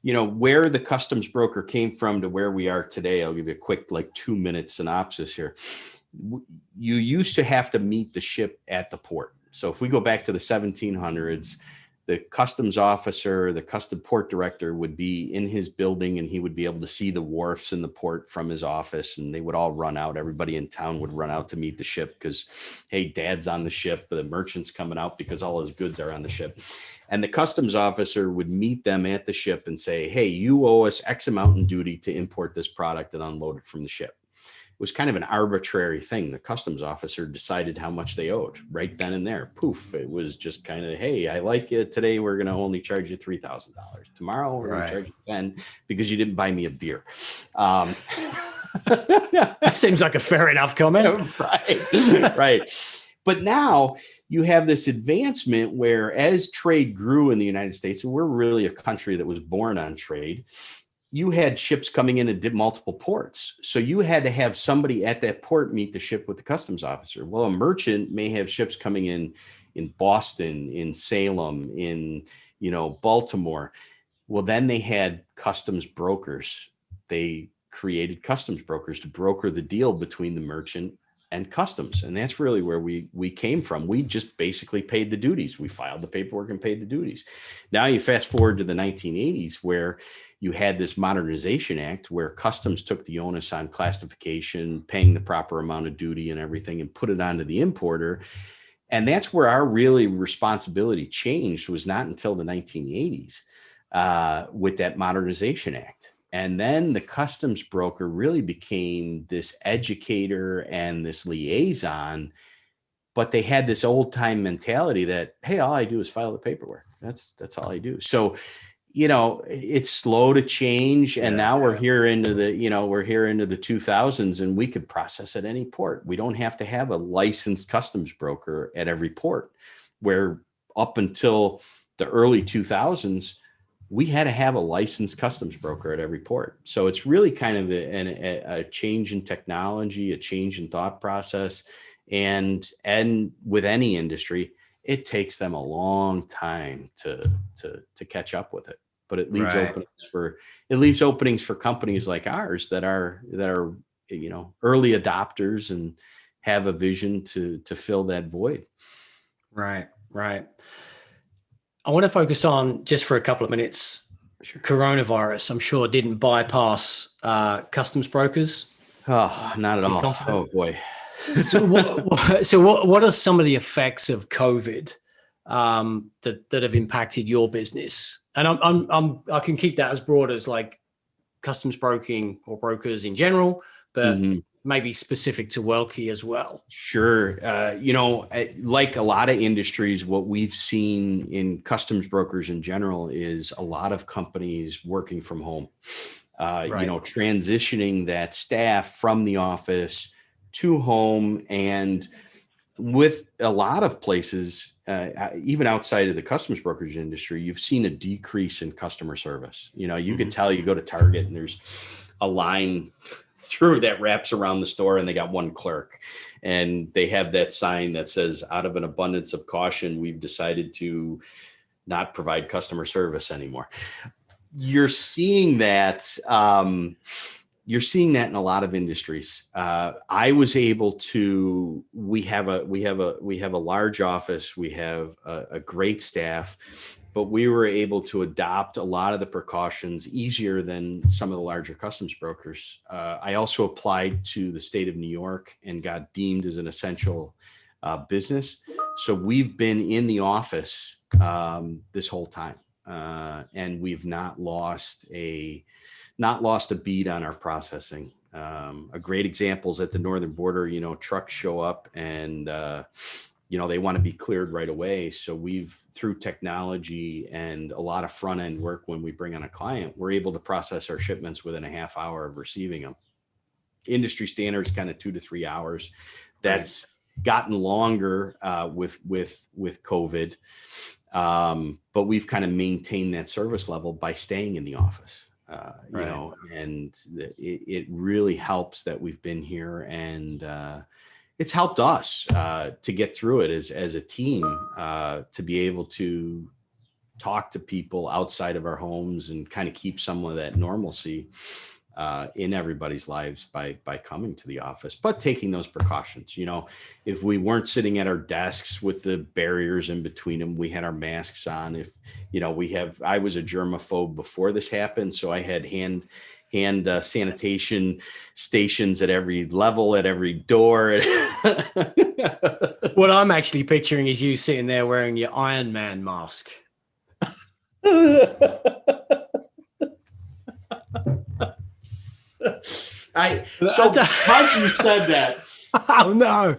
you know, where the customs broker came from to where we are today, I'll give you a quick 2-minute synopsis here. You used to have to meet the ship at the port. So if we go back to the 1700s, the customs officer, the custom port director would be in his building, and he would be able to see the wharfs in the port from his office, and they would all run out. Everybody in town would run out to meet the ship because, hey, dad's on the ship, the merchant's coming out because all his goods are on the ship. And the customs officer would meet them at the ship and say, hey, you owe us X amount in duty to import this product and unload it from the ship. It was kind of an arbitrary thing. The customs officer decided how much they owed right then and there. Poof. It was just kind of, hey, I like it. Today we're going to only charge you $3,000. Tomorrow we're going to charge you $10 because you didn't buy me a beer. That seems like a fair enough comment. Right. But now you have this advancement where, as trade grew in the United States, and we're really a country that was born on trade, you had ships coming in and did multiple ports. So you had to have somebody at that port meet the ship with the customs officer. Well, a merchant may have ships coming in Boston, in Salem, in, you know, Baltimore. Well, then they had customs brokers. They created customs brokers to broker the deal between the merchant and customs. And that's really where we came from. We just basically paid the duties. We filed the paperwork and paid the duties. Now you fast forward to the 1980s, where you had this Modernization Act where customs took the onus on classification, paying the proper amount of duty and everything, and put it onto the importer. And that's where our really responsibility changed, was not until the 1980s with that Modernization Act. And then the customs broker really became this educator and this liaison, but they had this old time mentality that, hey, all I do is file the paperwork. That's all I do. So, you know, it's slow to change. And now we're here into the 2000s, and we could process at any port. We don't have to have a licensed customs broker at every port, where up until the early 2000s, we had to have a licensed customs broker at every port. So it's really kind of a change in technology, a change in thought process. And with any industry, it takes them a long time to catch up with it. But it leaves openings for companies like ours that are, you know, early adopters and have a vision to fill that void. Right. I want to focus on, just for a couple of minutes, coronavirus. I'm sure didn't bypass customs brokers. Oh, not at all. Oh boy. So what are some of the effects of COVID that have impacted your business? And I can keep that as broad as like customs broking or brokers in general, but maybe specific to Welke as well? Sure. Like a lot of industries, what we've seen in customs brokers in general is a lot of companies working from home, Right. transitioning that staff from the office to home. And with a lot of places, even outside of the customs brokerage industry, you've seen a decrease in customer service. You could tell, you go to Target and there's a line through that wraps around the store and they got one clerk and they have that sign that says, out of an abundance of caution, we've decided to not provide customer service anymore. You're seeing that. You're seeing that in a lot of industries. I was able to. We have a large office. We have a great staff, but we were able to adopt a lot of the precautions easier than some of the larger customs brokers. I also applied to the state of New York and got deemed as an essential business. So we've been in the office this whole time, and we've not lost a beat on our processing. A great example is at the northern border. Trucks show up and they want to be cleared right away. So we've, through technology and a lot of front end work, when we bring on a client, we're able to process our shipments within a half hour of receiving them. Industry standards kind of 2 to 3 hours. That's gotten longer with COVID, but we've kind of maintained that service level by staying in the office. And it really helps that we've been here, and it's helped us to get through it as a team, to be able to talk to people outside of our homes and kind of keep some of that normalcy in everybody's lives by coming to the office, but taking those precautions. If we weren't sitting at our desks with the barriers in between them, we had our masks on. If I was a germaphobe before this happened, so I had hand sanitation stations at every level, at every door. What I'm actually picturing is you sitting there wearing your Iron Man mask. Because you said that. Oh no!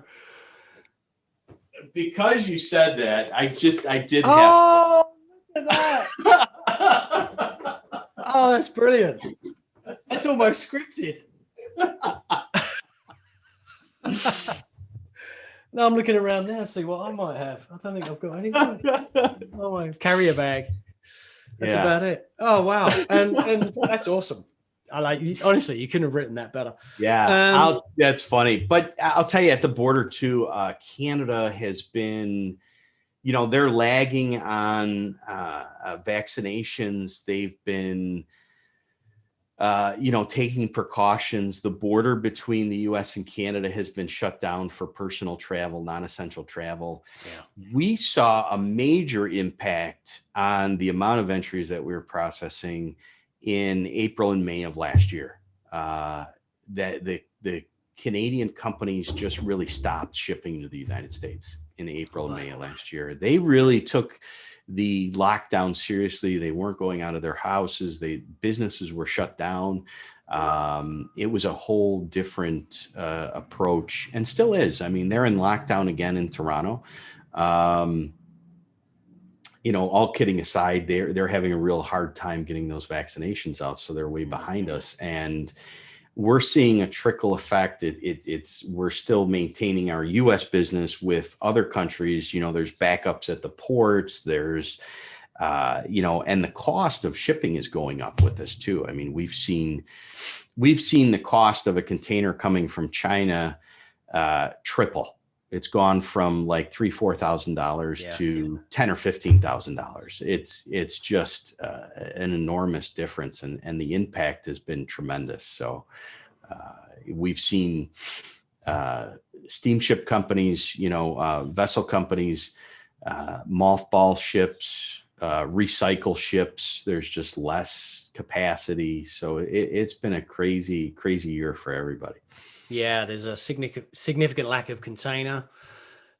Because you said that, I did have. Oh, look at that! Oh, that's brilliant. That's almost scripted. No, I'm looking around now to see what I might have. I don't think I've got anything. Oh, my carrier bag. That's about it. Oh wow, and that's awesome. I like you. Honestly, you couldn't have written that better. Yeah, that's funny. But I'll tell you, at the border too, Canada has been, they're lagging on vaccinations. They've been, taking precautions. The border between the U.S. and Canada has been shut down for personal travel, non-essential travel. Yeah. We saw a major impact on the amount of entries that we were processing in April and May of last year. That the Canadian companies just really stopped shipping to the United States in April and May of last year. They really took the lockdown seriously. They weren't going out of their houses. Businesses were shut down. It was a whole different approach, and still is. I mean, they're in lockdown again in Toronto. All kidding aside, they're having a real hard time getting those vaccinations out, so they're way behind us. And we're seeing a trickle effect. We're still maintaining our U.S. business with other countries. There's backups at the ports. There's, and the cost of shipping is going up with this too. I mean, we've seen the cost of a container coming from China triple. It's gone from like $3,000-$4,000 to $10,000 or $15,000. It's just an enormous difference, and the impact has been tremendous. So we've seen steamship companies, vessel companies, mothball ships, recycle ships. There's just less capacity, so it's been a crazy year for everybody. Yeah, there's a significant lack of container.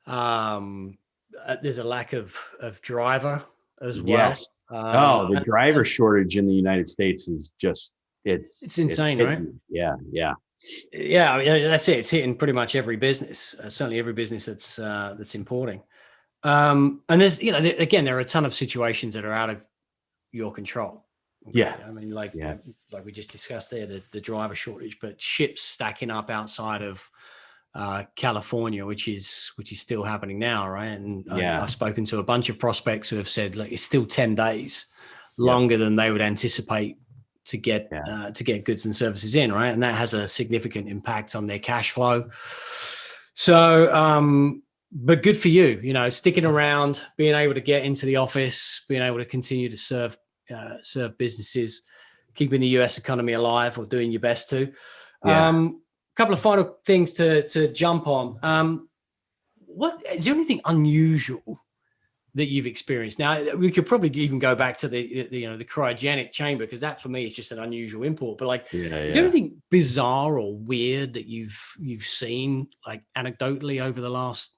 There's a lack of driver as well. Yes. The driver shortage in the United States is just it's insane, right? Yeah. Yeah, I mean, that's it. It's hitting pretty much every business, certainly every business that's importing. And there's, again, there are a ton of situations that are out of your control. Okay? Yeah. I mean, like Yeah. like we just discussed there, the driver shortage, but ships stacking up outside of California, which is still happening now, right? And Yeah. I've spoken to a bunch of prospects who have said, look, it's still 10 days Yep. longer than they would anticipate to get Yeah. goods and services in, right? And that has a significant impact on their cash flow. So, but good for you, sticking around, being able to get into the office, being able to continue to serve businesses, keeping the US economy alive, or doing your best to. Yeah. Couple of final things to jump on. What is there anything unusual that you've experienced? Now, we could probably even go back to the cryogenic chamber, because that for me is just an unusual import. But like, is there anything bizarre or weird that you've seen, like anecdotally, over the last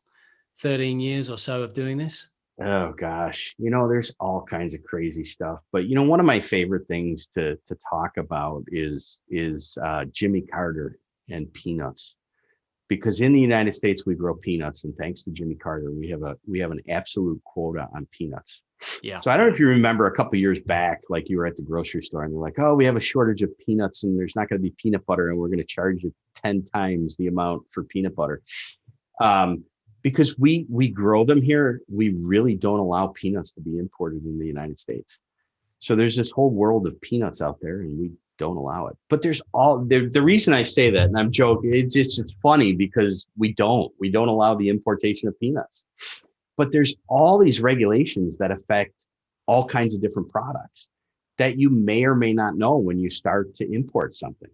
13 years or so of doing this? Oh gosh, there's all kinds of crazy stuff. But one of my favorite things to talk about is Jimmy Carter and peanuts. Because in the United States we grow peanuts, and thanks to Jimmy Carter, we have an absolute quota on peanuts. Yeah. So I don't know if you remember a couple of years back, like you were at the grocery store and they're like, "Oh, we have a shortage of peanuts, and there's not going to be peanut butter, and we're going to charge you 10 times the amount for peanut butter." Because we grow them here, we really don't allow peanuts to be imported in the United States. So there's this whole world of peanuts out there, and we don't allow it. But the reason I say that, and I'm joking, it's funny because we don't allow the importation of peanuts. But there's all these regulations that affect all kinds of different products that you may or may not know when you start to import something.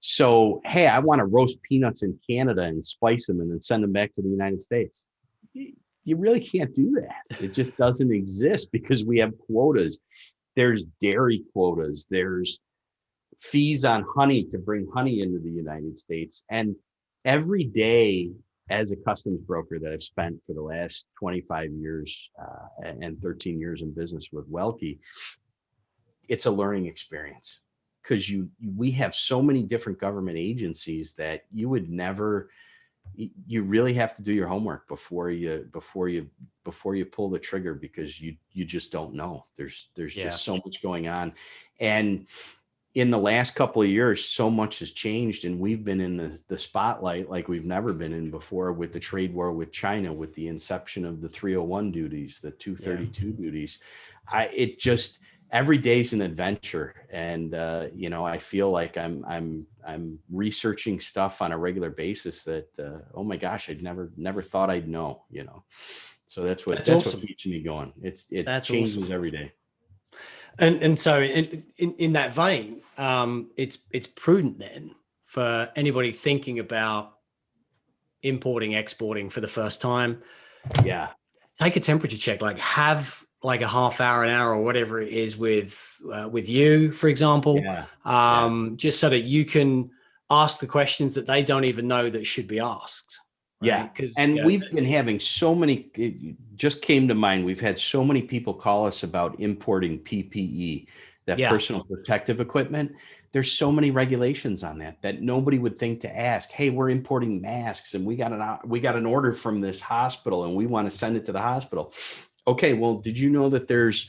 So, hey, I want to roast peanuts in Canada and spice them and then send them back to the United States. You really can't do that. It just doesn't exist because we have quotas. There's dairy quotas. There's fees on honey to bring honey into the United States. And every day as a customs broker that I've spent for the last 25 years and 13 years in business with Welke, it's a learning experience, because we have so many different government agencies that you really have to do your homework before you pull the trigger, because you just don't know. There's just so much going on. And in the last couple of years, so much has changed, and we've been in the spotlight like we've never been in before, with the trade war with China, with the inception of the 301 duties, the 232 duties. Every day's an adventure, and I feel like I'm researching stuff on a regular basis that oh my gosh, I'd never thought I'd know. So that's what keeps me going. It changes awesome. Every day. And so in that vein, it's prudent then for anybody thinking about importing, exporting for the first time. Yeah, take a temperature check. Like, have like a half hour, an hour, or whatever it is with you, for example, just so that you can ask the questions that they don't even know that should be asked. Right? Yeah. We've been having so many, it just came to mind. We've had so many people call us about importing PPE, that personal protective equipment. There's so many regulations on that nobody would think to ask. Hey, we're importing masks, and we got an order from this hospital, and we want to send it to the hospital. Okay, well, did you know that there's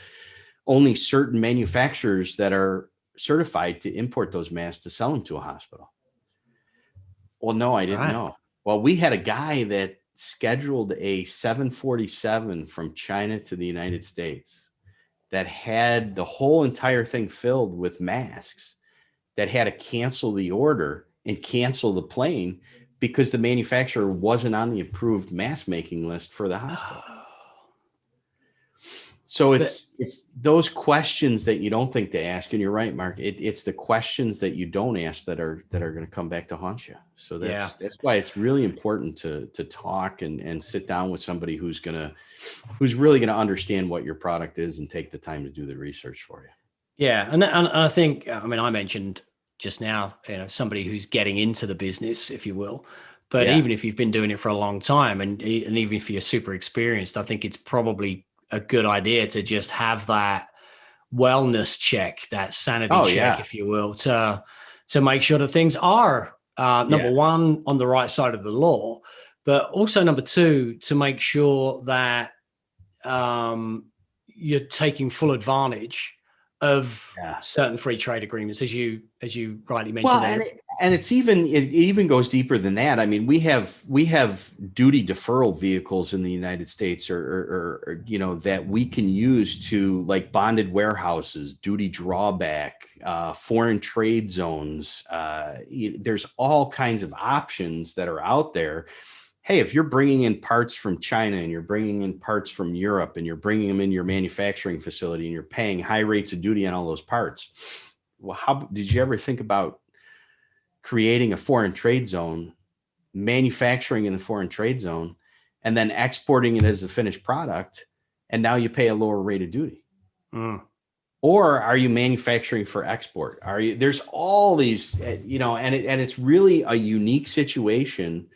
only certain manufacturers that are certified to import those masks to sell them to a hospital? Well, no, I didn't know. Well, we had a guy that scheduled a 747 from China to the United States that had the whole entire thing filled with masks, that had to cancel the order and cancel the plane because the manufacturer wasn't on the approved mask making list for the hospital. So it's those questions that you don't think to ask, and you're right, Mark. It's the questions that you don't ask that are going to come back to haunt you. So that's why it's really important to talk and sit down with somebody who's really gonna understand what your product is and take the time to do the research for you. Yeah, and I think, I mean, I mentioned just now, somebody who's getting into the business, if you will. But even if you've been doing it for a long time, and even if you're super experienced, I think it's probably a good idea to just have that wellness check, that sanity check, if you will, to make sure that things are Number one, on the right side of the law, but also number two, to make sure that you're taking full advantage of certain free trade agreements, as you rightly mentioned. Well, and it even goes deeper than that. I mean, we have duty deferral vehicles in the United States, or that we can use to, like, bonded warehouses, duty drawback, foreign trade zones. There's all kinds of options that are out there. Hey, if you're bringing in parts from China and you're bringing in parts from Europe and you're bringing them in your manufacturing facility and you're paying high rates of duty on all those parts, well, how did you ever think about creating a foreign trade zone, manufacturing in the foreign trade zone, and then exporting it as a finished product, and now you pay a lower rate of duty? Or are you manufacturing for export? There's all these, and it's really a unique situation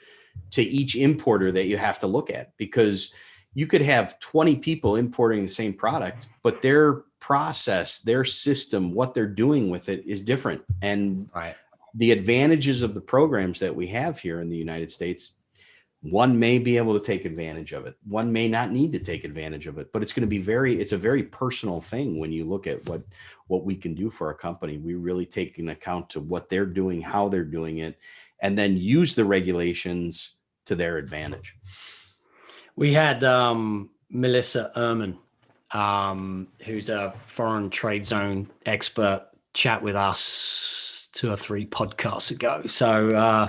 to each importer that you have to look at, because you could have 20 people importing the same product, but their process, their system, what they're doing with it is different. And the advantages of the programs that we have here in the United States, one may be able to take advantage of it. One may not need to take advantage of it, but it's going to be it's a very personal thing. When you look at what we can do for a company, we really take into account to what they're doing, how they're doing it, and then use the regulations to their advantage. We had Melissa Ehrman, who's a foreign trade zone expert, chat with us 2 or 3 podcasts ago. So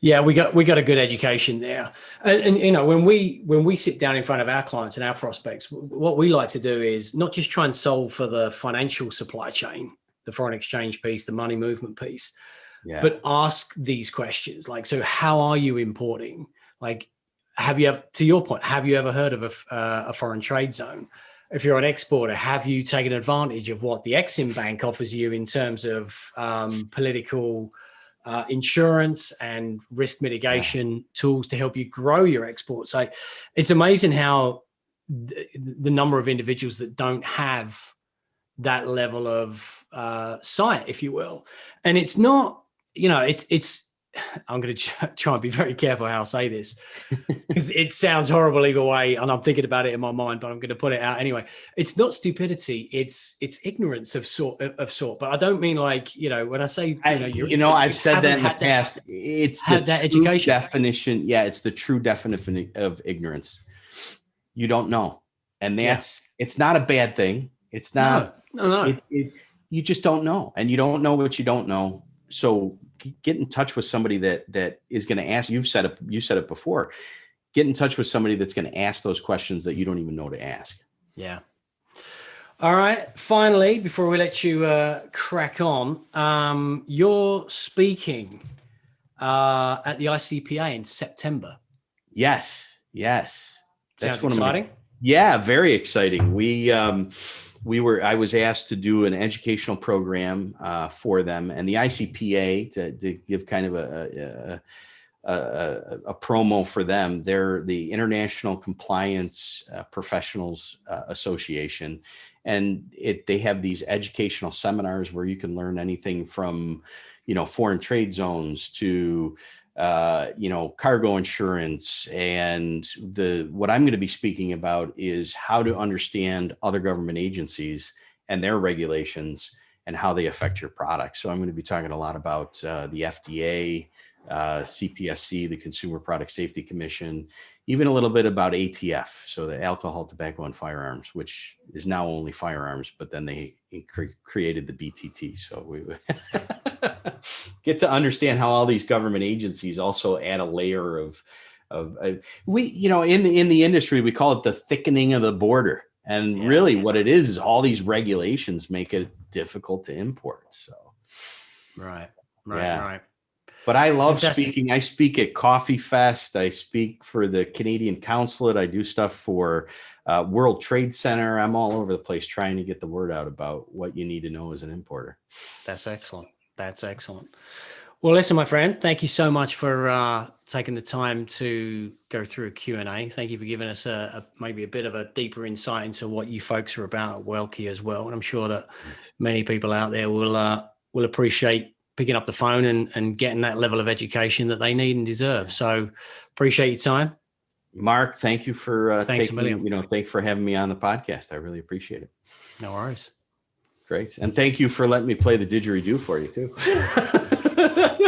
we got a good education there. And when we sit down in front of our clients and our prospects, what we like to do is not just try and solve for the financial supply chain, the foreign exchange piece, the money movement piece, but ask these questions like, so how are you importing? Like, to your point, have you ever heard of a foreign trade zone? If you're an exporter, have you taken advantage of what the Exim Bank offers you in terms of political insurance and risk mitigation tools to help you grow your exports? So it's amazing how the number of individuals that don't have that level of sight, if you will. And it's not, it's I'm going to try and be very careful how I say this, because it sounds horrible either way, and I'm thinking about it in my mind, but I'm going to put it out anyway. It's not stupidity; it's ignorance of sort. But I don't mean like, when I say I've said that in the past. It's the that education definition. Yeah, it's the true definition of ignorance. You don't know, and it's not a bad thing. It's not. No. You just don't know, and you don't know what you don't know. So get in touch with somebody that is going to ask. You said it before. Get in touch with somebody that's going to ask those questions that you don't even know to ask. Yeah. All right. Finally, before we let you crack on, you're speaking at the ICPA in September. Yes. Sounds exciting. Very exciting. I was asked to do an educational program for them, and the ICPA, to give kind of a promo for them. They're the International Compliance Professionals Association, and they have these educational seminars where you can learn anything from, foreign trade zones to cargo insurance. And what I'm going to be speaking about is how to understand other government agencies and their regulations and how they affect your product. So I'm going to be talking a lot about the FDA, CPSC, the Consumer Product Safety Commission, even a little bit about ATF, so the alcohol, tobacco, and firearms, which is now only firearms, but then they created the BTT. So we get to understand how all these government agencies also add a layer of in the industry, we call it the thickening of the border. And really what it is all these regulations make it difficult to import. So. Right. But I love speaking. I speak at Coffee Fest. I speak for the Canadian Consulate. I do stuff for World Trade Center. I'm all over the place trying to get the word out about what you need to know as an importer. That's excellent. Well, listen, my friend, thank you so much for taking the time to go through a Q&A. Thank you for giving us maybe a bit of a deeper insight into what you folks are about at Welke as well. And I'm sure that many people out there will appreciate picking up the phone and getting that level of education that they need and deserve. So appreciate your time. Mark, thank you for Thanks a million. thanks for having me on the podcast. I really appreciate it. No worries. Great. And thank you for letting me play the didgeridoo for you too.